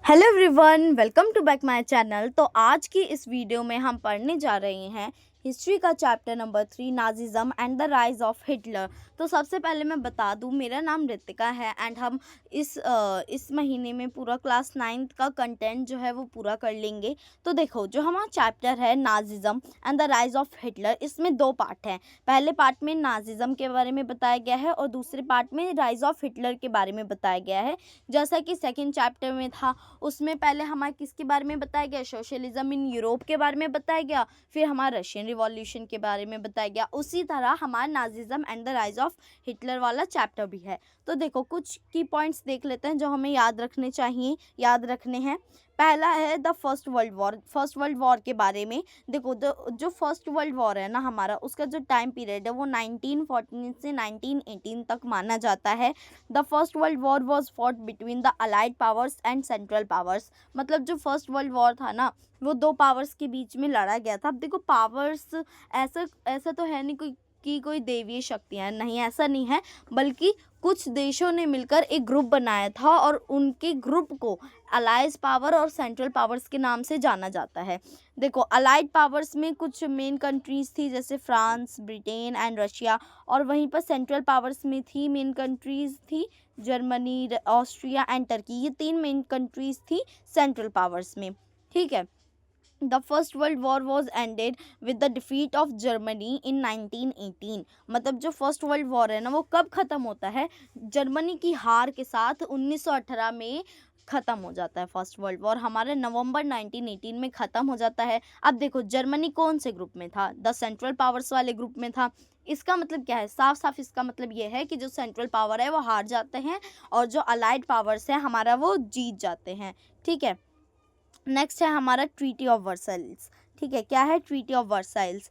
Hello everyone, welcome to back my channel. तो आज की इस वीडियो में हम पढ़ने जा रहे हैं हिस्ट्री का chapter number 3, Nazism and the rise of Hitler. तो सबसे पहले मैं बता दूं, मेरा नाम रितिका है एंड हम इस महीने में पूरा क्लास 9th का कंटेंट जो है वो पूरा कर लेंगे। तो देखो, जो हमारा चैप्टर है Nazism and the rise of Hitler, इसमें दो पार्ट हैं। पहले पार्ट में नाजिज़्म के बारे में बताया गया है और दूसरे पार्ट में राइज ऑफ हिटलर के बारे में बताया गया है। जैसा कि सेकेंड चैप्टर में था, उसमें पहले हमारे किसके बारे में बताया गया, सोशलिज्म इन यूरोप के बारे में बताया गया, फिर हमारा रशियन रिवॉल्यूशन के बारे में बताया गया। उसी तरह हमारा Nazism and the rise of Hitler वाला चैप्टर भी है। तो देखो, कुछ की पॉइंट्स देख लेते हैं जो हमें याद याद रखने हैं। पहला है the first world war. First world war के बारे में देखो, जो फर्स्ट वर्ल्ड वॉर है ना हमारा, उसका जो टाइम पीरियड है वो 1914 से 1918 तक माना जाता है। The first world war was fought between the Allied powers and central powers. मतलब जो फर्स्ट वर्ल्ड वॉर था ना, वो दो पावर्स के बीच में लड़ा गया था। अब देखो, पावर्स ऐसा ऐसा तो है नहीं कोई देवीय शक्तियाँ, नहीं, ऐसा नहीं है, बल्कि कुछ देशों ने मिलकर एक ग्रुप बनाया था और उनके ग्रुप को अलाइज पावर और सेंट्रल पावर्स के नाम से जाना जाता है। देखो, अलाइड पावर्स में कुछ मेन कंट्रीज़ थी, जैसे फ्रांस, ब्रिटेन एंड रशिया, और वहीं पर सेंट्रल पावर्स में थी मेन कंट्रीज़ थी जर्मनी, ऑस्ट्रिया एंड टर्की। ये 3 मेन कंट्रीज़ थी सेंट्रल पावर्स में, ठीक है। The first world war was ended with the defeat of Germany in 1918। मतलब जो फर्स्ट वर्ल्ड वॉर है ना, वो कब ख़त्म होता है, जर्मनी की हार के साथ 1918 में ख़त्म हो जाता है। फर्स्ट वर्ल्ड वॉर हमारे नवंबर 1918 में ख़त्म हो जाता है। अब देखो, जर्मनी कौन से ग्रुप में था, द सेंट्रल पावर्स वाले ग्रुप में था। इसका मतलब क्या है, साफ साफ इसका मतलब ये है कि जो सेंट्रल पावर है वो हार जाते हैं और जो अलाइड पावर्स है हमारा वो जीत जाते हैं, ठीक है। नेक्स्ट है हमारा ट्रीटी ऑफ वर्साइल्स, ठीक है। क्या है ट्रीटी ऑफ वर्साइल्स?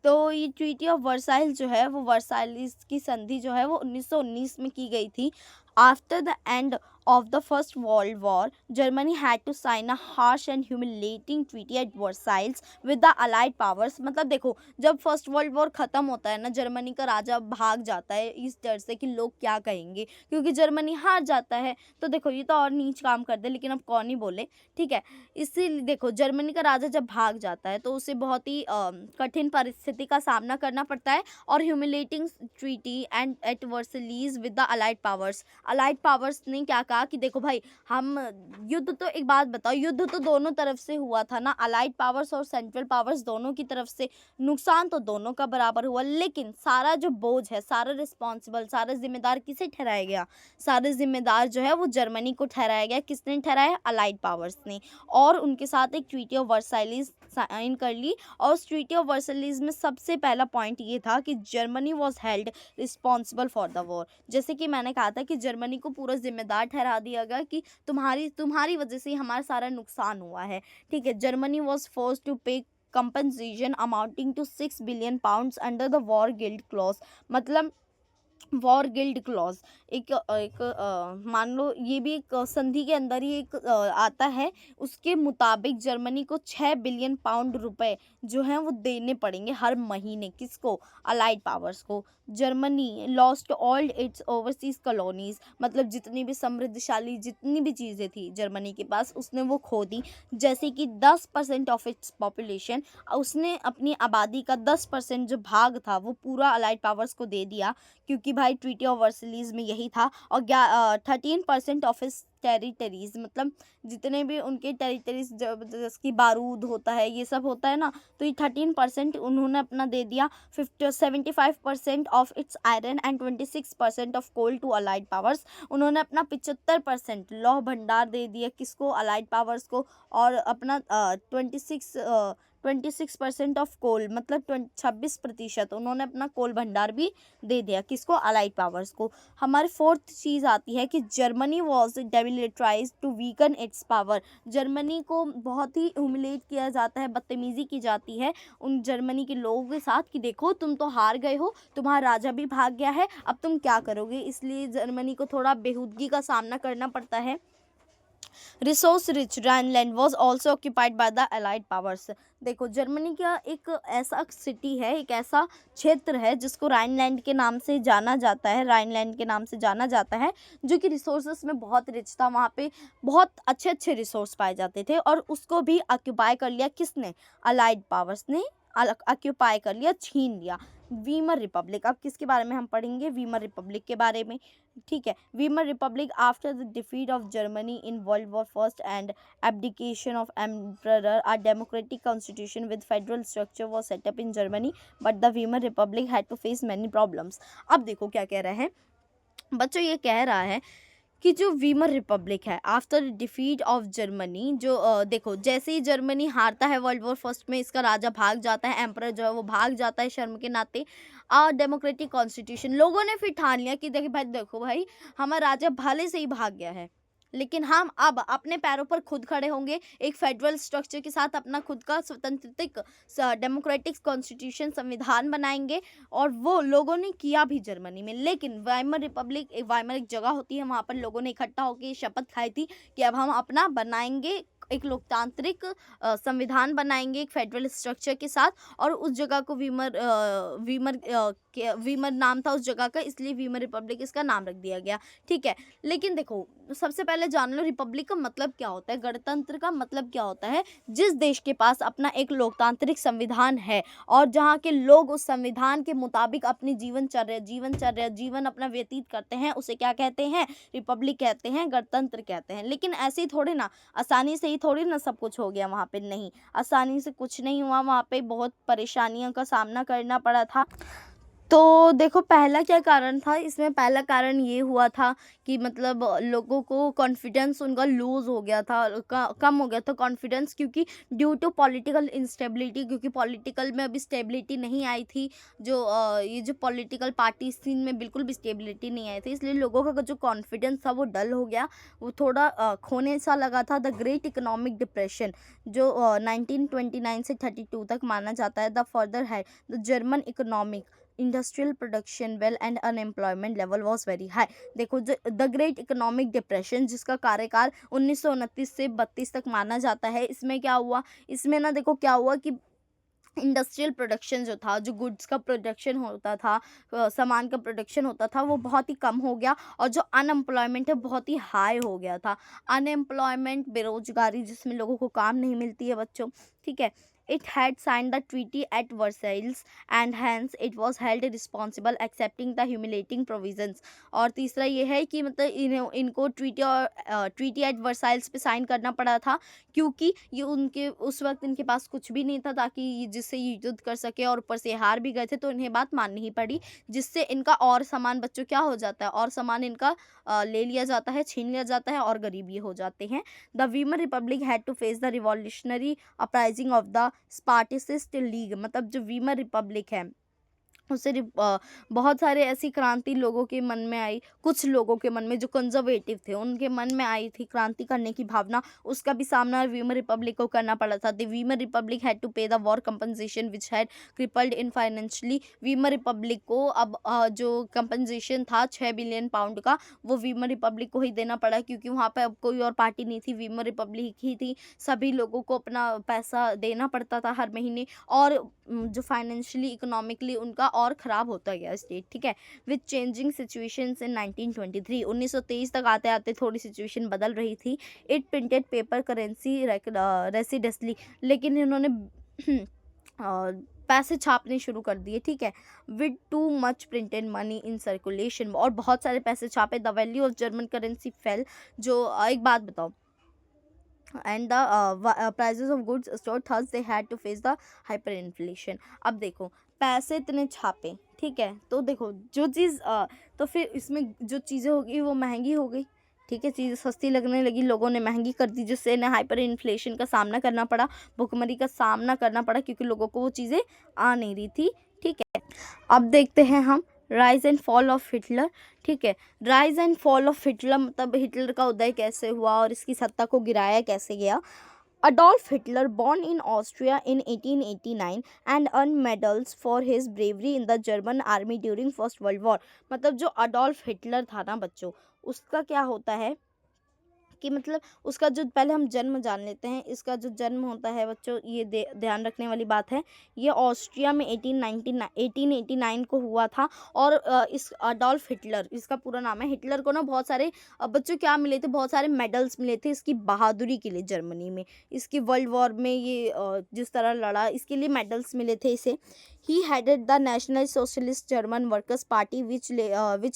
तो ये ट्रीटी ऑफ वर्साइल्स जो है, वो वर्साइल्स की संधि जो है वो 1919 में की गई थी। After the end of the First World War, Germany had to sign a harsh and humiliating treaty at Versailles with the Allied powers। मतलब देखो, जब फर्स्ट वर्ल्ड वॉर ख़त्म होता है ना, जर्मनी का राजा भाग जाता है इस डर से कि लोग क्या कहेंगे, क्योंकि जर्मनी हार जाता है। तो देखो, ये तो और नीच काम कर दे, लेकिन अब कौन ही बोले, ठीक है। इसीलिए देखो, जर्मनी का राजा जब भाग जाता है तो उसे बहुत ही कठिन परिस्थिति का सामना करना पड़ता है, और humiliating treaty and at Versailles with the Allied Powers. Allied Powers ने क्या कहा कि देखो भाई, हम युद्ध तो, एक बात बताओ, युद्ध तो दोनों तरफ से हुआ था ना, अलाइड पावर्स और सेंट्रल पावर्स दोनों की तरफ से, नुकसान तो दोनों का बराबर हुआ, लेकिन सारा जो बोझ है, सारा रिस्पॉन्सिबल, सारा जिम्मेदार किसे ठहराया गया, सारे जिम्मेदार जो है वो जर्मनी को ठहराया गया। किसने ठहराया? अलाइड पावर्स ने। और उनके साथ एक ट्रीटी ऑफ वर्साइलीज साइन कर ली, और उस ट्रीटी ऑफ वर्साइलीज में सबसे पहला पॉइंट ये था कि Germany was held responsible for the war. जैसे कि मैंने कहा था कि जर्मनी को पूरा जिम्मेदार ठहरा दिया गया कि तुम्हारी वजह से हमारा सारा नुकसान हुआ है, ठीक है। Germany was forced to pay compensation amounting to 6 billion pounds under the war guilt clause. मतलब वॉर गिल्ड क्लॉज मान लो, ये भी एक संधि के अंदर ही एक आता है। उसके मुताबिक जर्मनी को 6 बिलियन पाउंड रुपए जो हैं वो देने पड़ेंगे हर महीने। किसको? अलाइड पावर्स को। Germany lost all it's overseas colonies. मतलब जितनी भी समृद्धशाली जितनी भी चीज़ें थी जर्मनी के पास, उसने वो खो दी। जैसे कि 10% ऑफ इट्स पॉपुलेशन, उसने अपनी आबादी का 10% जो भाग था वो पूरा अलाइड पावर्स को दे दिया, क्योंकि भाई ट्रीटी ऑफ वर्सलीज में यही था। और 13% ऑफ हिज टेरिटरीज, मतलब जितने भी उनके टेरिटरीज, जैसे कि बारूद होता है, ये सब होता है ना, तो ये 13% उन्होंने अपना दे दिया। 75% of its iron and 26% of coal to allied powers. उन्होंने अपना 75% लौह भंडार दे दिया, किसको? अलाइड पावर्स को। और अपना 26% ऑफ कोल, मतलब 26% उन्होंने अपना कोल भंडार भी दे दिया, किसको? अलाइड पावर्स को। हमारी फोर्थ चीज़ आती है कि Germany was demilitarised to weaken its power. Germany को बहुत ही ह्यूमिलेट किया जाता है, बदतमीज़ी की जाती है उन जर्मनी के लोगों के साथ कि देखो, तुम तो हार गए हो, तुम्हारा राजा भी भाग गया है, अब तुम क्या करोगे। इसलिए जर्मनी को थोड़ा बेहूदगी का सामना करना पड़ता है। Resource rich Rhineland was also occupied by the Allied powers. देखो जर्मनी का एक ऐसा सिटी है, एक ऐसा क्षेत्र है जिसको राइनलैंड के नाम से जाना जाता है, राइनलैंड के नाम से जाना जाता है, जो कि रिसोर्सेस में बहुत रिच था। वहाँ पे बहुत अच्छे अच्छे रिसोर्स पाए जाते थे और उसको भी ऑक्यूपाई कर लिया किसने? अलाइड पावर्स ने ऑक्यूपाई कर लिया, छीन लिया। वीमर रिपब्लिक, अब किसके बारे में हम पढ़ेंगे? वीमर रिपब्लिक के बारे में। ठीक है, Weimar Republic after the defeat of Germany in world war first and abdication of emperor, a democratic constitution with federal structure was set up in Germany, but the Weimar Republic had to face many problems। अब देखो क्या कह रहे हैं बच्चों, ये कह रहा है कि जो वीमर रिपब्लिक है आफ्टर डिफीट ऑफ जर्मनी, जो देखो जैसे ही जर्मनी हारता है वर्ल्ड वॉर फर्स्ट में, इसका राजा भाग जाता है, एम्परर जो है वो भाग जाता है शर्म के नाते। डेमोक्रेटिक कॉन्स्टिट्यूशन, लोगों ने फिर ठान लिया कि देखो भाई हमारा राजा भले से ही भाग गया है, लेकिन हम अब अपने पैरों पर खुद खड़े होंगे, एक फेडरल स्ट्रक्चर के साथ अपना खुद का स्वतंत्रिक डेमोक्रेटिक कॉन्स्टिट्यूशन संविधान बनाएंगे। और वो लोगों ने किया भी जर्मनी में। लेकिन वाइमर रिपब्लिक, वाइमर एक जगह होती है, वहाँ पर लोगों ने इकट्ठा होकर शपथ खाई थी कि अब हम अपना बनाएंगे, एक लोकतांत्रिक संविधान बनाएंगे एक फेडरल स्ट्रक्चर के साथ। और उस जगह को वीमर नाम था उस जगह का, इसलिए वीमर रिपब्लिक इसका नाम रख दिया गया। ठीक है, लेकिन देखो सबसे पहले जान लो रिपब्लिक का मतलब क्या होता है, गणतंत्र का मतलब क्या होता है? जिस देश के पास अपना एक लोकतांत्रिक संविधान है और जहाँ के लोग उस संविधान के मुताबिक अपनी जीवन अपना व्यतीत करते हैं, उसे क्या कहते हैं? रिपब्लिक कहते हैं, गणतंत्र कहते हैं। लेकिन ऐसे ही थोड़ी ना, आसानी से ही थोड़ी ना सब कुछ हो गया वहाँ पे, नहीं, आसानी से कुछ नहीं हुआ। वहाँ पे बहुत परेशानियों का सामना करना पड़ा था। तो देखो पहला क्या कारण था इसमें? पहला कारण ये हुआ था कि मतलब लोगों को कॉन्फिडेंस उनका लूज़ हो गया था, कम हो गया था कॉन्फिडेंस, क्योंकि ड्यू टू पॉलिटिकल इंस्टेबिलिटी, क्योंकि पॉलिटिकल में अभी स्टेबिलिटी नहीं आई थी। जो ये जो पॉलिटिकल पार्टीज थी इनमें बिल्कुल भी स्टेबिलिटी नहीं आई थी, इसलिए लोगों का जो कॉन्फिडेंस था वो डल हो गया, वो थोड़ा खोने सा लगा था। द ग्रेट इकोनॉमिक डिप्रेशन जो 1929 से 32 तक माना जाता है, द फर्दर है the German economic industrial production well and unemployment level was very high. देखो द ग्रेट इकोनॉमिक डिप्रेशन जिसका कार्यकाल 1929 से 32 तक माना जाता है, इसमें क्या हुआ? इसमें ना देखो क्या हुआ कि इंडस्ट्रियल प्रोडक्शन जो था, जो गुड्स का प्रोडक्शन होता था, सामान का प्रोडक्शन होता था, वो बहुत ही कम हो गया। और जो अनएम्प्लॉयमेंट है बहुत ही हाई हो गया था। अनएम्प्लॉयमेंट, बेरोजगारी, जिसमें लोगों को काम नहीं मिलती है बच्चों। ठीक है, it had signed the treaty at Versailles and hence it was held responsible accepting the humiliating provisions। और तीसरा ये है कि मतलब इनको ट्रीटी एट वर्साइल्स पे साइन करना पड़ा था, क्योंकि ये उनके उस वक्त इनके पास कुछ भी नहीं था ताकि जिससे ये युद्ध कर सके, और ऊपर से हार भी गए थे तो इन्हें बात माननी ही पड़ी, जिससे इनका और सामान बच्चों क्या हो जाता है? और सामान इनका ले लिया जाता है, छीन लिया जाता है और गरीब ये हो जाते हैं। The Weimar Republic had to face the revolutionary uprising of the Spartacist League. मतलब जो वीमर रिपब्लिक है उससे बहुत सारे ऐसी क्रांति लोगों के मन में आई, कुछ लोगों के मन में जो कंजर्वेटिव थे उनके मन में आई थी क्रांति करने की भावना, उसका भी सामना वीमर रिपब्लिक को करना पड़ा था। The Weimar Republic had to pay the war compensation which had crippled in financially. Weimar Republic को अब जो कंपनसेशन था 6 बिलियन पाउंड का, वो वीमर रिपब्लिक को ही देना पड़ा, क्योंकि वहाँ पे अब कोई और पार्टी नहीं थी, वीमर रिपब्लिक ही थी। सभी लोगों को अपना पैसा देना पड़ता था हर महीने, और जो फाइनेंशियली इकोनॉमिकली उनका और ख़राब होता गया स्टेट। ठीक है, विद चेंजिंग सिचुएशंस इन 1923, 1923 तक आते आते थोड़ी सिचुएशन बदल रही थी। इट प्रिंटेड पेपर करेंसी रेसिडेंसली, लेकिन इन्होंने पैसे छापने शुरू कर दिए। ठीक है, with too much printed money in circulation, और बहुत सारे पैसे छापे। The value of German currency fail. जो एक बात बताओ, and the prices of goods stored, thus they had to face the hyperinflation। अब देखो पैसे इतने छापे, ठीक है, तो देखो जो चीज़ तो फिर इसमें जो चीज़ें होगी वो महंगी हो गई। ठीक है, चीज़ें सस्ती लगने लगी, लोगों ने महंगी कर दी, जिससे इन्हें हाइपर इन्फ्लेशन का सामना करना पड़ा, भुखमरी का सामना करना पड़ा, क्योंकि लोगों को वो चीज़ें आ नहीं रही थी। ठीक है, अब देखते हैं हम rise and fall of Hitler. ठीक है, rise and fall of Hitler मतलब हिटलर का उदय कैसे हुआ और इसकी सत्ता को गिराया कैसे गया। Adolf Hitler, born in Austria in 1889 and earned medals for his bravery in the German army during First World War। मतलब जो अडोल्फ हिटलर था ना बच्चों, उसका क्या होता है कि मतलब उसका जो पहले हम जन्म जान लेते हैं। इसका जो जन्म होता है बच्चों, ये ध्यान रखने वाली बात है, ये ऑस्ट्रिया में 1889 को हुआ था। और इस अडोल्फ हिटलर, इसका पूरा नाम है। हिटलर को ना बहुत सारे बच्चों क्या मिले थे, बहुत सारे मेडल्स मिले थे इसकी बहादुरी के लिए जर्मनी में। इसकी वर्ल्ड वॉर में ये जिस तरह लड़ा, इसके लिए मेडल्स मिले थे इसे। ही headed the National Socialist German Workers Party which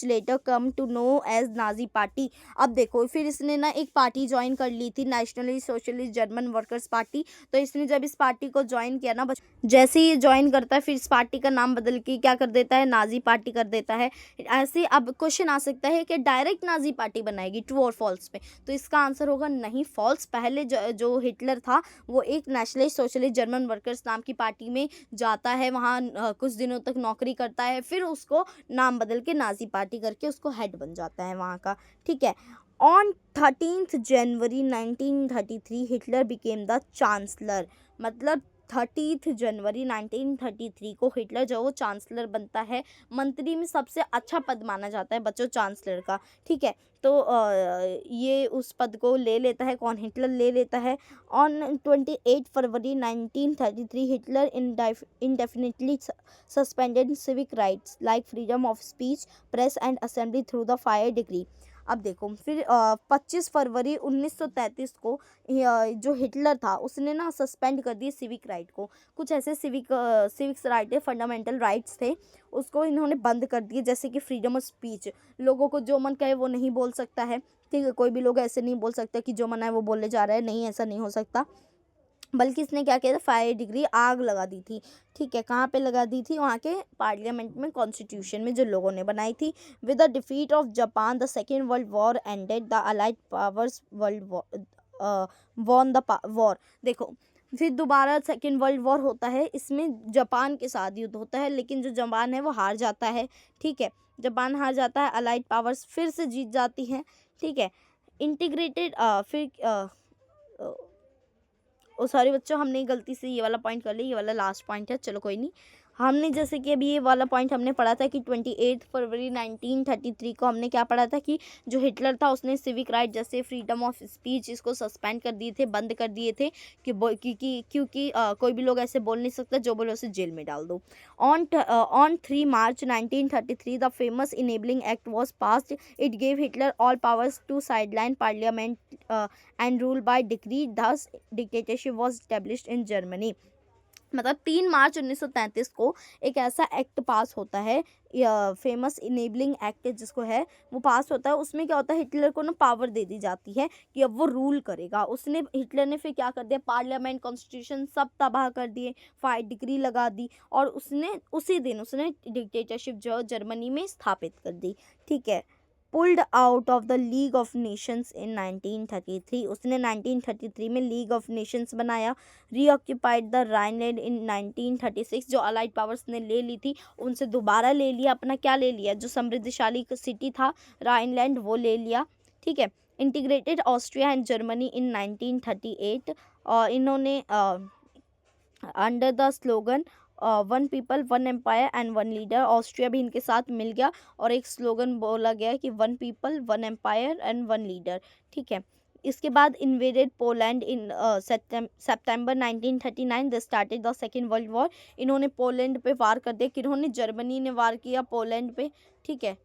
later come to know as Nazi Party। अब देखो, फिर इसने ना एक पार्टी ज्वाइन कर ली थी, nationally socialist German workers party. तो इसने जब इस पार्टी को ज्वाइन किया ना, जैसे ही ज्वाइन करता है फिर इस पार्टी का नाम बदल के क्या कर देता है, नाजी पार्टी कर देता है। ऐसे अब क्वेश्चन आ सकता है कि डायरेक्ट नाजी पार्टी बनाएगी, ट्रू और फॉल्स पे। तो इसका आंसर होगा नहीं, फॉल्स। पहले जो हिटलर था वो एक नेशनलिस्ट सोशलिस्ट जर्मन वर्कर्स नाम की पार्टी में जाता है, वहाँ कुछ दिनों तक नौकरी करता है, फिर उसको नाम बदल के नाजी पार्टी करके उसको हेड बन जाता है वहाँ का। ठीक है। On 13 January 1933 Hitler became the chancellor. मतलब 30 जनवरी 1933 को हिटलर जो वो चांसलर बनता है। मंत्री में सबसे अच्छा पद माना जाता है बच्चों चांसलर का। ठीक है। तो ये उस पद को ले लेता है, कौन, हिटलर ले लेता है। On 28 February 1933 Hitler indefinitely suspended civic rights like freedom of speech, press and assembly through the fire decree। अब देखो, फिर 25 फरवरी 1933 को जो हिटलर था उसने ना सस्पेंड कर दिए सिविक राइट को। कुछ ऐसे सिविक्स राइट है, फंडामेंटल राइट्स थे, उसको इन्होंने बंद कर दिए। जैसे कि फ्रीडम ऑफ स्पीच, लोगों को जो मन कहे वो नहीं बोल सकता है। ठीक है, कोई भी लोग ऐसे नहीं बोल सकता कि जो मन है वो बोले जा रहा है, नहीं, ऐसा नहीं हो सकता। बल्कि इसने क्या किया था, फायर डिग्री, आग लगा दी थी। ठीक है, कहाँ पे लगा दी थी, वहाँ के पार्लियामेंट में, कॉन्स्टिट्यूशन में जो लोगों ने बनाई थी। With the defeat of Japan the second world war ended, the Allied powers won the war. देखो, फिर दोबारा सेकेंड वर्ल्ड वॉर होता है, इसमें जापान के साथ युद्ध होता है, लेकिन जो जापान है वो हार जाता है। ठीक है, जापान हार जाता है, अलाइड पावर्स फिर से जीत जाती हैं। ठीक है, इंटीग्रेटेड फिर ओ सॉरी बच्चों, हमने गलती से ये वाला पॉइंट कर लिया, ये वाला लास्ट पॉइंट है, चलो कोई नहीं। हमने जैसे कि अभी ये वाला पॉइंट हमने पढ़ा था कि 28 फरवरी 1933 को हमने क्या पढ़ा था कि जो हिटलर था उसने सिविक राइट जैसे फ्रीडम ऑफ स्पीच इसको सस्पेंड कर दिए थे, बंद कर दिए थे क्योंकि कोई भी लोग ऐसे बोल नहीं सकता, जो बोले उसे जेल में डाल दो। On 3 March 1933 the famous enabling act was passed. It gave Hitler all powers to sideline parliament and rule by decree, thus dictatorship was established in Germany. मतलब 3 मार्च 1933 को एक ऐसा एक्ट पास होता है, फेमस इनेबलिंग एक्ट जिसको है वो पास होता है। उसमें क्या होता है, हिटलर को ना पावर दे दी जाती है कि अब वो रूल करेगा। हिटलर ने फिर क्या कर दिया, पार्लियामेंट, कॉन्स्टिट्यूशन सब तबाह कर दिए, फायर डिग्री लगा दी, और उसी दिन उसने डिक्टेटरशिप जो जर्मनी में स्थापित कर दी। ठीक है। Pulled out of the League of Nations in 1933, उसने 1933 में लीग ऑफ नेशंस बनाया। रीऑक्यूपाइड द राइनलैंड इन 1936, जो अलाइड पावर्स ने ले ली थी उनसे दोबारा ले लिया, अपना क्या ले लिया, जो समृद्धशाली सिटी था राइनलैंड वो ले लिया। ठीक है। Integrated Austria and Germany in 1938, और इन्होंने under the slogan one people one empire and one leader, Austria भी इनके साथ मिल गया और एक स्लोगन बोला गया कि one people one empire and one leader. ठीक है। इसके बाद इन्वेडेड पोलैंड इन सितंबर 1939, they started the second world war. इन्होंने पोलैंड पे वार कर दिया, किन्होंने, जर्मनी ने वार किया पोलैंड पे। ठीक है,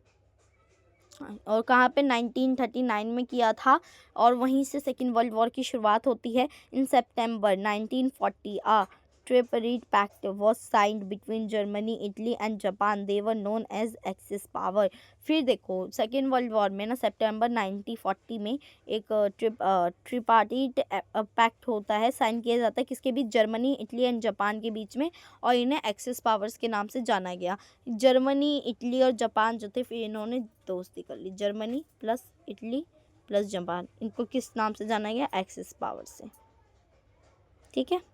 और कहाँ पे, 1939 में किया था, और वहीं से सेकेंड वर्ल्ड वॉर की शुरुआत होती है। In September 1940 a tripartite pact was signed between Germany, Italy and Japan, they were known as Axis power. फिर देखो, सेकेंड वर्ल्ड वॉर में ना सितंबर 1940 में एक ट्रिपार्टीट पैक्ट होता है, साइन किया जाता है, किसके बीच, जर्मनी, इटली एंड जापान के बीच में, और इन्हें एक्सिस पावर्स के नाम से जाना गया। जर्मनी, इटली और जापान जो थे, फिर इन्होंने दोस्ती कर ली, Germany plus Italy plus Japan, इनको किस नाम से जाना गया, एक्सिस पावर से। ठीक है।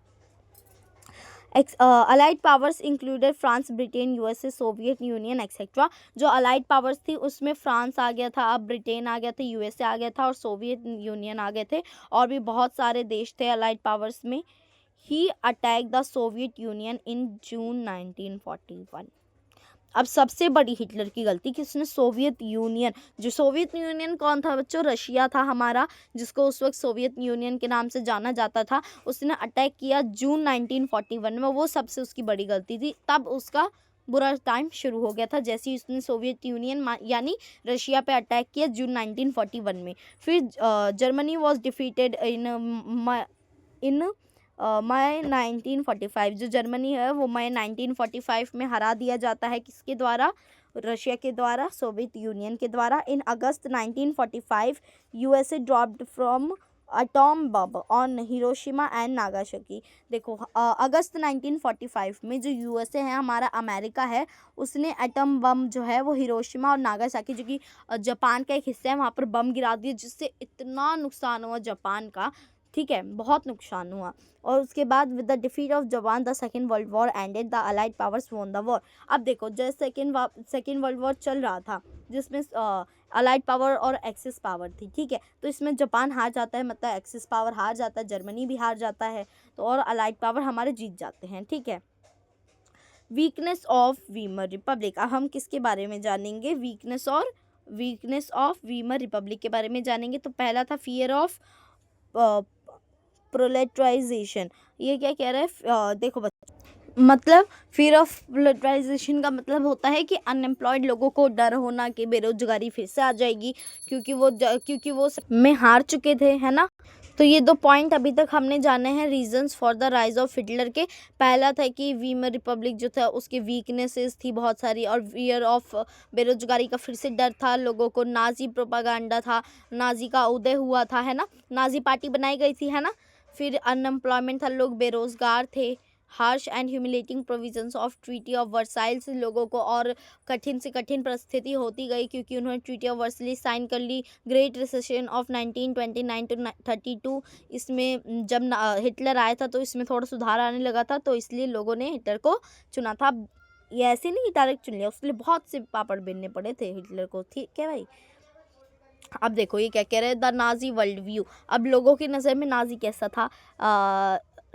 Allied powers included France, Britain, USA, Soviet union etcetera. जो अलाइड पावर्स थी उसमें फ्रांस आ गया था, अब ब्रिटेन आ गया था, यूएसए आ गया था, और सोवियत यूनियन आ गए थे, और भी बहुत सारे देश थे अलाइड पावर्स में। ही attack the Soviet union in जून 1941। अब सबसे बड़ी हिटलर की गलती कि उसने सोवियत यूनियन, जो सोवियत यूनियन कौन था बच्चों, रशिया था हमारा, जिसको उस वक्त सोवियत यूनियन के नाम से जाना जाता था, उसने अटैक किया जून 1941 में। वो सबसे उसकी बड़ी गलती थी। तब उसका बुरा टाइम शुरू हो गया था, जैसे ही उसने सोवियत यूनियन यानी रशिया पे अटैक किया जून 1941 में। फिर जर्मनी वॉज डिफीटेड इन मई 1945। जो जर्मनी है वो मई 1945 में हरा दिया जाता है। किसके द्वारा? रशिया के द्वारा, सोवियत यूनियन के द्वारा। In August 1945 USA dropped from atom bomb on Hiroshima and Nagasaki. देखो अगस्त 1945 में जो यूएसए है हमारा, अमेरिका है, उसने एटम बम जो है वो हिरोशिमा और नागासाकी, जो कि जापान का एक हिस्सा है, वहाँ पर बम गिरा दिया, जिससे इतना नुकसान हुआ जापान का, ठीक है, बहुत नुकसान हुआ। और उसके बाद with the defeat of Japan the second world war ended, the Allied powers won the war. अब देखो जब सेकेंड वर्ल्ड वॉर चल रहा था, जिसमें अलाइड पावर और एक्सिस पावर थी, ठीक है, तो इसमें जापान हार जाता है, मतलब एक्सिस पावर हार जाता है, जर्मनी भी हार जाता है, तो और अलाइड पावर हमारे जीत जाते हैं, ठीक है। Weakness of Weimar Republic. अब हम किसके बारे में जानेंगे? वीकनेस ऑफ वीमर रिपब्लिक के बारे में जानेंगे। तो पहला था फियर ऑफ प्रोलेटराइजेशन। ये क्या कह रहा है? देखो मतलब फियर ऑफ प्रोलेटराइजेशन का मतलब होता है कि अनएम्प्लॉयड लोगों को डर होना कि बेरोजगारी फिर से आ जाएगी, क्योंकि वो में हार चुके थे, है ना। तो ये 2 पॉइंट अभी तक हमने जाने हैं reasons for the rise of Hitler के। पहला था कि वीमर रिपब्लिक जो था उसके वीकनेसेस थी बहुत सारी, और फियर ऑफ बेरोजगारी का फिर से डर था लोगों को, नाजी प्रोपागेंडा था, नाजी का उदय हुआ था, है ना, नाजी पार्टी बनाई गई थी, है ना। फिर अनएम्प्लॉयमेंट था, लोग बेरोजगार थे। Harsh and humiliating provisions of treaty of Versailles से लोगों को और कठिन से कठिन परिस्थिति होती गई, क्योंकि उन्होंने ट्रीटी ऑफ वर्साइल साइन कर ली। ग्रेट रिसेशन ऑफ 1929 टू 32, इसमें जब हिटलर आया था तो इसमें थोड़ा सुधार आने लगा था, तो इसलिए लोगों ने हिटलर को चुना था। ये ऐसे नहीं डायरेक्ट चुन लिया, उसके लिए बहुत से पापड़ बेलने पड़े थे हिटलर को, ठीक है भाई। अब देखो ये क्या कह रहे हैं, द नाजी वर्ल्ड व्यू। अब लोगों की नज़र में नाजी कैसा था?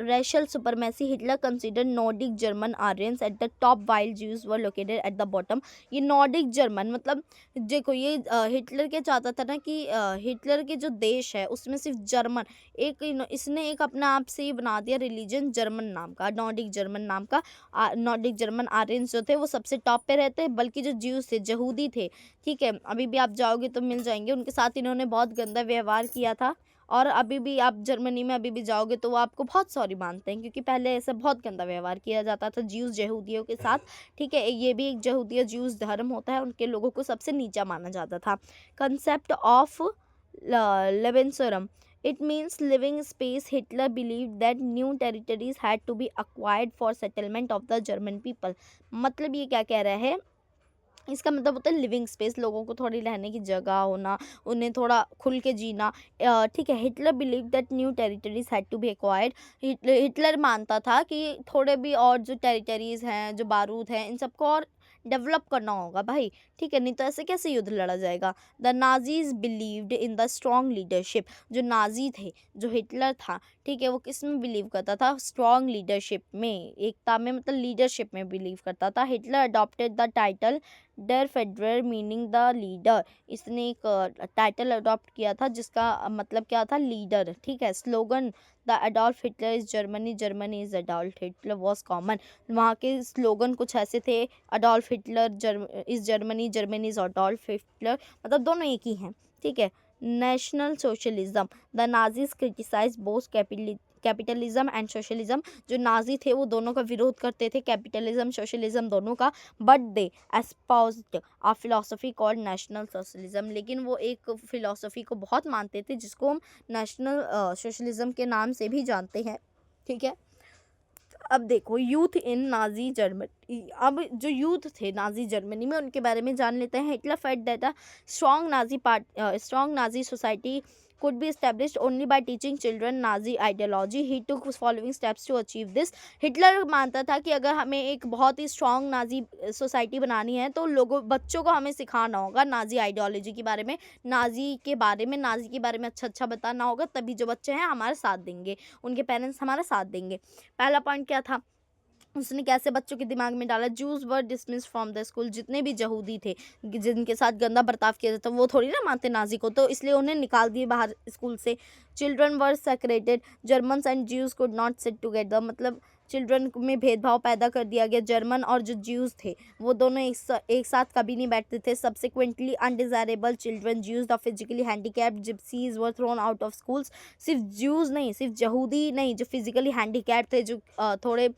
Racial supremacy. Hitler consider Nordic German Aryans at the top while Jews were located at the bottom. ये नॉर्डिक जर्मन मतलब देखो ये हिटलर क्या चाहता था ना कि हिटलर के जो देश है उसमें सिर्फ जर्मन इसने एक अपने आप से ही बना दिया रिलीजन जर्मन नाम का, नॉर्डिक जर्मन नाम का। नॉर्डिक जर्मन आर्यंस जो थे वो सबसे टॉप पे रहते हैं, बल्कि जो ज्यूज थे, यहूदी थे, ठीक है, अभी भी आप जाओगे तो मिल जाएंगे, उनके साथ इन्होंने बहुत गंदा व्यवहार किया था। और अभी भी आप जर्मनी में अभी भी जाओगे तो वो आपको बहुत सॉरी मानते हैं, क्योंकि पहले ऐसा बहुत गंदा व्यवहार किया जाता था ज्यूज यहूदियों के साथ, ठीक है। ये भी एक यहूदिया ज्यूज धर्म होता है, उनके लोगों को सबसे नीचा माना जाता था। Concept of Lebensraum, it means living space. Hitler believe that new territories had to be acquired for settlement of the German people. मतलब ये क्या कह रहा है, इसका मतलब होता है लिविंग स्पेस, लोगों को थोड़ी रहने की जगह होना, उन्हें थोड़ा खुल के जीना, ठीक है। Hitler believe that new territories had to be acquired. Hitler मानता था कि थोड़े भी और जो टेरिटरीज हैं, जो बारूद हैं, इन सबको और डेवलप करना होगा भाई, ठीक है, नहीं तो ऐसे कैसे युद्ध लड़ा जाएगा। The Nazis believed in the strong leadership. जो नाजी थे, जो हिटलर था, ठीक है, वो किस में बिलीव करता था? स्ट्रॉन्ग लीडरशिप में, एकता में, मतलब लीडरशिप में बिलीव करता था। हिटलर अडॉप्टेड द टाइटल डर फेडरर मीनिंग द लीडर। इसने एक टाइटल अडॉप्ट किया था जिसका मतलब क्या था? लीडर, ठीक है। Slogan the Adolf Hitler is Germany, Germany is Adolf Hitler was common. वहाँ के स्लोगन कुछ ऐसे थे, Adolf Hitler is Germany, Germany is Adolf Hitler, मतलब दोनों एक ही हैं, ठीक है। National socialism, the Nazis criticise both capitalism and socialism. जो नाजी थे वो दोनों का विरोध करते थे, कैपिटलिज्म सोशलिज्म दोनों का, but they एस्पाउस्ड a philosophy called national socialism. लेकिन वो एक फिलोसफी को बहुत मानते थे जिसको हम नेशनल सोशलिज्म के नाम से भी जानते हैं, ठीक है। अब देखो यूथ इन नाजी जर्मनी। अब जो यूथ थे नाजी जर्मनी में उनके बारे में जान लेते हैं। Hitler felt that a strong Nazi society could be established only by teaching children Nazi ideology. He took following steps to achieve this. Hitler मानता था कि अगर हमें एक बहुत ही स्ट्रॉन्ग नाजी सोसाइटी बनानी है तो बच्चों को हमें सिखाना होगा नाजी आइडियोलॉजी के बारे में, नाजी के बारे में अच्छा बताना होगा, तभी जो बच्चे हैं हमारे साथ देंगे, उनके पेरेंट्स हमारा साथ देंगे। पहला पॉइंट क्या था? उसने कैसे बच्चों के दिमाग में डाला, juice were dismiss from the school, जितने भी यहूदी थे जिनके साथ गंदा बर्ताव किया जाता वो थोड़ी ना मानते नाजी को, तो इसलिए उन्हें निकाल दिए बाहर स्कूल से। Children were secreted, Germans and Jews could not sit together, मतलब चिल्ड्रन में भेदभाव पैदा कर दिया गया। जर्मन और जो ज्यूज थे वो दोनों एक साथ कभी नहीं बैठते थे। Subsequently undesirable children, Jews the physically handicapped, gypsies were thrown out of schools. सिर्फ ज्यूज नहीं, सिर्फ यहूदी नहीं, जो फिजिकली हैंडीकैप्ड थे, जो थोड़े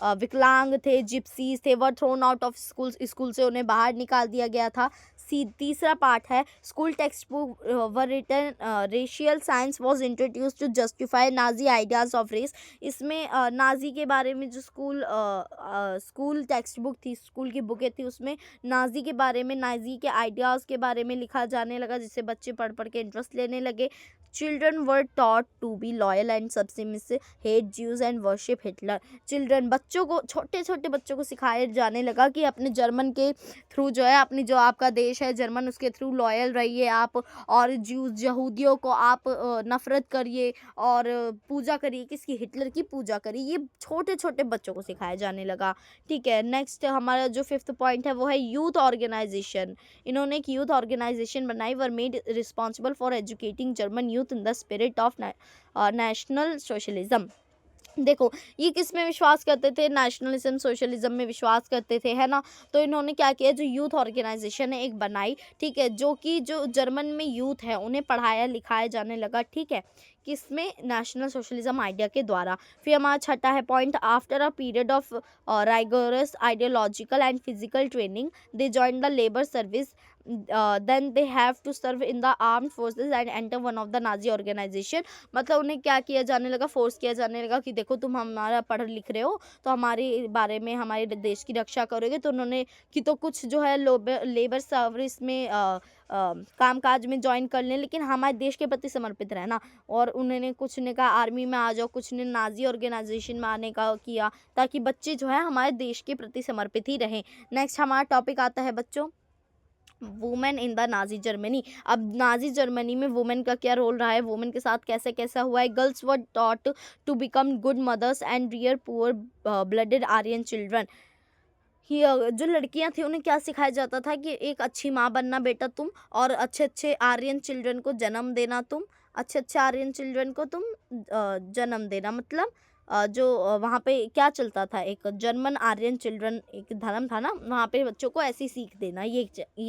विकलांग थे, जिप्सीज थे, वर थ्रोन आउट ऑफ स्कूल से उन्हें बाहर निकाल दिया गया था। तीसरा पार्ट है school textbook were written, racial science was introduced to justify Nazi ideas of race. इसमें नाजी के बारे में जो स्कूल टेक्स्ट बुक थी, स्कूल की बुकें थी, उसमें नाजी के बारे में, नाजी के आइडियाज़ के बारे में लिखा जाने लगा, जिससे बच्चे पढ़ पढ़ के इंटरेस्ट लेने लगे। Children were taught to be loyal and submissive, hate Jews and worship Hitler. Children, बच्चों को, छोटे छोटे बच्चों को सिखाया जाने लगा कि अपने जर्मन के थ्रू जो है, अपनी जो आपका देश है जर्मन, उसके थ्रू लॉयल रहिए आप, और ज्यूज यहूदियों को आप नफ़रत करिए और पूजा करिए, किसकी, हिटलर की पूजा करिए। ये छोटे छोटे बच्चों को सिखाया जाने लगा। ठीक है, नेक्स्ट हमारा जो 5th पॉइंट है वो है यूथ ऑर्गेनाइजेशन। इन्होंने एक यूथ ऑर्गेनाइजेशन बनाई, were made responsible for educating German youth in the spirit of national socialism. देखो, ये किस में विश्वास करते थे, नेशनलिज्म, सोशलिज्म में विश्वास करते थे, है ना। तो इन्होंने क्या किया, जो यूथ ऑर्गेनाइजेशन है एक बनाई, ठीक है, जो कि जो जर्मन में यूथ है उन्हें पढ़ाया लिखाया जाने लगा। ठीक है, किसमें, नेशनल सोशलिज्म आइडिया के द्वारा। फिर हमारा छठा है point, after a period of rigorous ideological and physical training they join the labour service, then they have to serve in the armed forces and enter one of the Nazi organisation. मतलब उन्हें क्या किया जाने लगा, force किया जाने लगा कि देखो तुम हमारा पढ़ लिख रहे हो तो हमारे बारे में, हमारे देश की रक्षा करोगे, तो उन्होंने कि तो कुछ जो है लेबर सर्विस में काम काज में ज्वाइन कर लें, लेकिन हमारे देश के प्रति समर्पित रहना। और उन्होंने कुछ ने कहा आर्मी में आ जाओ, कुछ ने नाजी ऑर्गेनाइजेशन में आने का किया, ताकि बच्चे जो है हमारे देश के प्रति समर्पित ही रहें। नेक्स्ट हमारा टॉपिक आता है बच्चों, women in the Nazi Germany. अब नाजी जर्मनी में वुमेन का क्या रोल रहा है, वुमेन के साथ कैसे कैसा हुआ है। Girls were taught to become good mothers and rear pure blooded Aryan children. जो लड़कियां थी उन्हें क्या सिखाया जाता था कि एक अच्छी माँ बनना बेटा तुम, और अच्छे अच्छे आर्यन चिल्ड्रन को जन्म देना तुम, अच्छे अच्छे आर्यन चिल्ड्रन को तुम जन्म देना। मतलब वहाँ पे क्या चलता था, एक जर्मन आर्यन चिल्ड्रन एक धर्म था ना, वहाँ पे बच्चों को ऐसी सीख देना, ये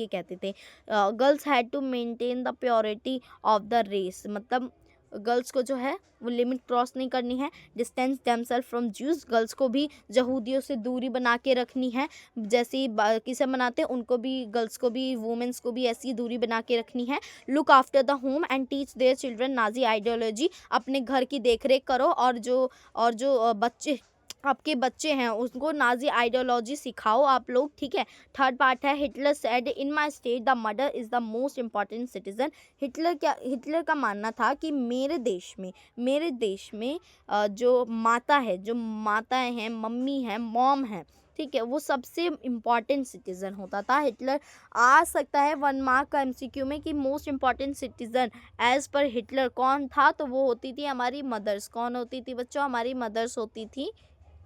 कहते थे। Girls had to maintain the purity of the race, मतलब गर्ल्स को जो है वो लिमिट क्रॉस नहीं करनी है। Distance themselves from Jews, girls को भी यहूदियों से दूरी बना के रखनी है, जैसे ही बाकी से मनाते हैं उनको भी, गर्ल्स को भी, वुमेन्स को भी ऐसी दूरी बना के रखनी है। Look after the home and teach their children Nazi ideology, अपने घर की देखरेख करो, और जो बच्चे आपके बच्चे हैं उसको नाजी आइडियोलॉजी सिखाओ आप लोग। ठीक है, थर्ड पार्ट है, Hitler said in my state the mother is the most important citizen. Hitler का मानना था कि मेरे देश में जो माताएं हैं, मम्मी हैं, मॉम हैं, ठीक है, वो सबसे इम्पॉर्टेंट सिटीज़न होता था। हिटलर, आ सकता है 1 मार्क का MCQ में कि most important citizen as per Hitler कौन था, तो वो होती थी हमारी मदर्स। कौन होती थी बच्चों, हमारी मदर्स होती थी।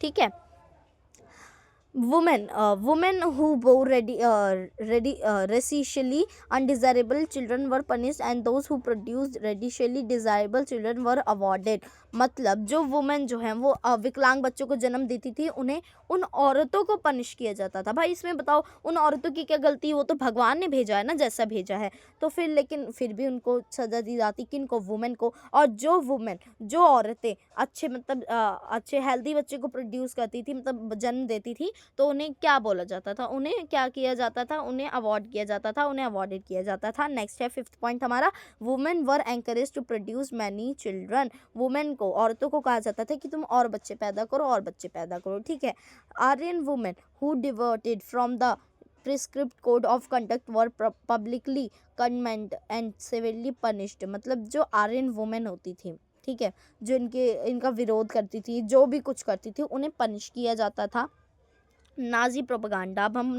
ठीक है, women who bore racially undesirable children were punished and those who produced racially desirable children were awarded। मतलब जो वुमेन जो है वो विकलांग बच्चों को जन्म देती थी, उन्हें, उन औरतों को पनिश किया जाता था। भाई इसमें बताओ उन औरतों की क्या गलती, वो तो भगवान ने भेजा है ना, जैसा भेजा है, तो फिर लेकिन फिर भी उनको सज़ा दी जाती, किनको, वुमेन को। और जो औरतें अच्छे, मतलब अच्छे हेल्दी बच्चे को प्रोड्यूस करती थी, मतलब जन्म देती थी, तो उन्हें क्या बोला जाता था, उन्हें क्या किया जाता था, उन्हें अवॉर्ड किया जाता था, उन्हें अवॉर्डेड किया जाता था। नेक्स्ट है 5th पॉइंट हमारा, women were encourage to produce many children. Women को, औरतों को कहा जाता था कि तुम और बच्चे पैदा करो, और बच्चे पैदा करो। ठीक है, Aryan women who diverted from the prescript code of conduct were publicly condemned and severely punished. मतलब जो आर्यन वुमेन होती थी, ठीक है, जो इनका विरोध करती थी, जो भी कुछ करती थी, उन्हें पनिश किया जाता था। नाजी प्रोपेगेंडा, अब हम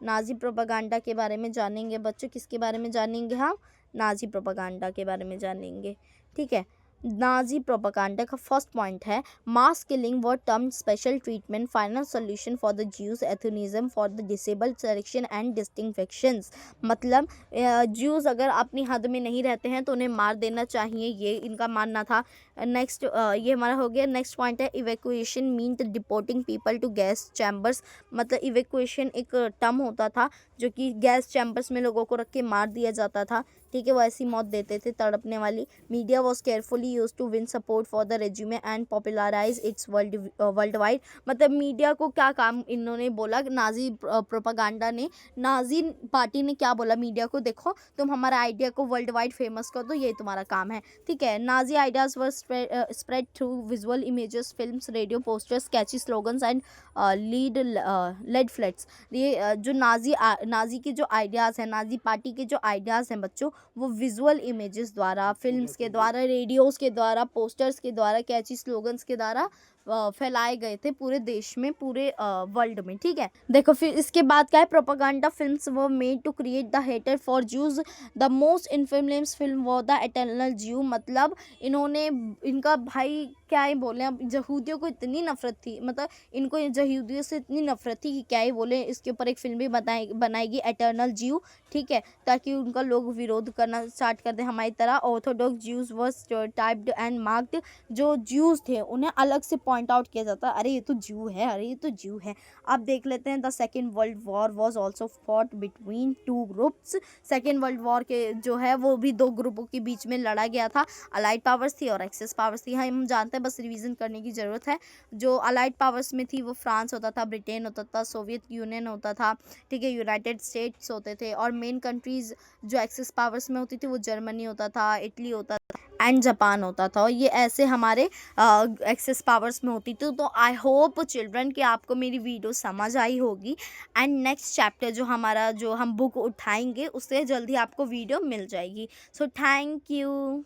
नाजी प्रोपेगेंडा के बारे में जानेंगे बच्चों। किसके बारे में जानेंगे हम, नाजी प्रोपेगेंडा के बारे में जानेंगे। ठीक है, नाजी प्रोपागेंडा का फर्स्ट पॉइंट है मास किलिंग व term special treatment final solution for the Jews ethnism for the disabled selection and distinctions. मतलब ज्यूज अगर अपनी हद में नहीं रहते हैं तो उन्हें मार देना चाहिए, ये इनका मानना था। नेक्स्ट ये हमारा हो गया। नेक्स्ट पॉइंट है evacuation mean deporting people to gas chambers. मतलब इवैक्यूएशन एक टर्म होता था जो कि गैस चैम्बर्स में लोगों को रख के मार दिया जाता था, ठीक है, वो ऐसी मौत देते थे तड़पने वाली। Media was carefully use to win support for the regime and popularise its world wide. मतलब मीडिया को क्या काम इन्होंने बोला, नाजी प्रोपागेंडा ने, नाजी पार्टी ने क्या बोला मीडिया को, देखो तुम हमारा आइडिया को वर्ल्ड वाइड फेमस कर दो, ये तुम्हारा काम है, ठीक है। Nazi ideas were spread through visual images, films, radio posters, catchy slogans and leaflets. ये जो नाजी के जो आइडियाज़ हैं, नाजी पार्टी के जो आइडियाज़ हैं बच्चों, वो विजुअल इमेजेस द्वारा, फिल्म्स के द्वारा, रेडियोज़ के द्वारा, पोस्टर्स के द्वारा, कैची स्लोगन्स के द्वारा फैलाए गए थे पूरे देश में, पूरे वर्ल्ड में, ठीक है। देखो फिर इसके बाद क्या है, propaganda films were made to create the hatred for Jews. The most influence film was the eternal Jew. मतलब इन्होंने, इनका भाई क्या ही बोले, अब यहूदियों को इतनी नफरत थी, मतलब इनको यहूदियों से इतनी नफरत थी कि क्या ही बोले। इसके ऊपर एक फिल्म भी बनाएगी एटर्नल ज्यू, ठीक है, ताकि उनका लोग विरोध करना स्टार्ट कर दे हमारी तरह। Orthodox Jews were stereotyped and marked. जो ज्यूज थे उन्हें अलग से पॉइंट आउट किया जाता, अरे ये तो ज्यू है, अरे ये तो ज्यू है। अब देख लेते हैं, the second world war was also fought between two groups. Second world war के जो है वो भी दो ग्रुपों के बीच में लड़ा गया था। अलाइड पावर्स थी और एक्सेस पावर्स थी, हम जानते हैं, बस रिवीजन करने की ज़रूरत है। जो अलाइड पावर्स में थी वो फ्रांस होता था, ब्रिटेन होता था, सोवियत यूनियन होता था, ठीक है, यूनाइटेड स्टेट्स होते थे। और मेन कंट्रीज़ जो एक्सेस पावर्स में होती थी वो जर्मनी होता था, इटली होता था एंड जापान होता था। और ये ऐसे हमारे एक्सेस पावर्स में होती थी। तो आई होप चिल्ड्रन कि आपको मेरी वीडियो समझ आई होगी। एंड नेक्स्ट चैप्टर जो हमारा, जो हम बुक उठाएंगे, उससे जल्दी आपको वीडियो मिल जाएगी। So thank you.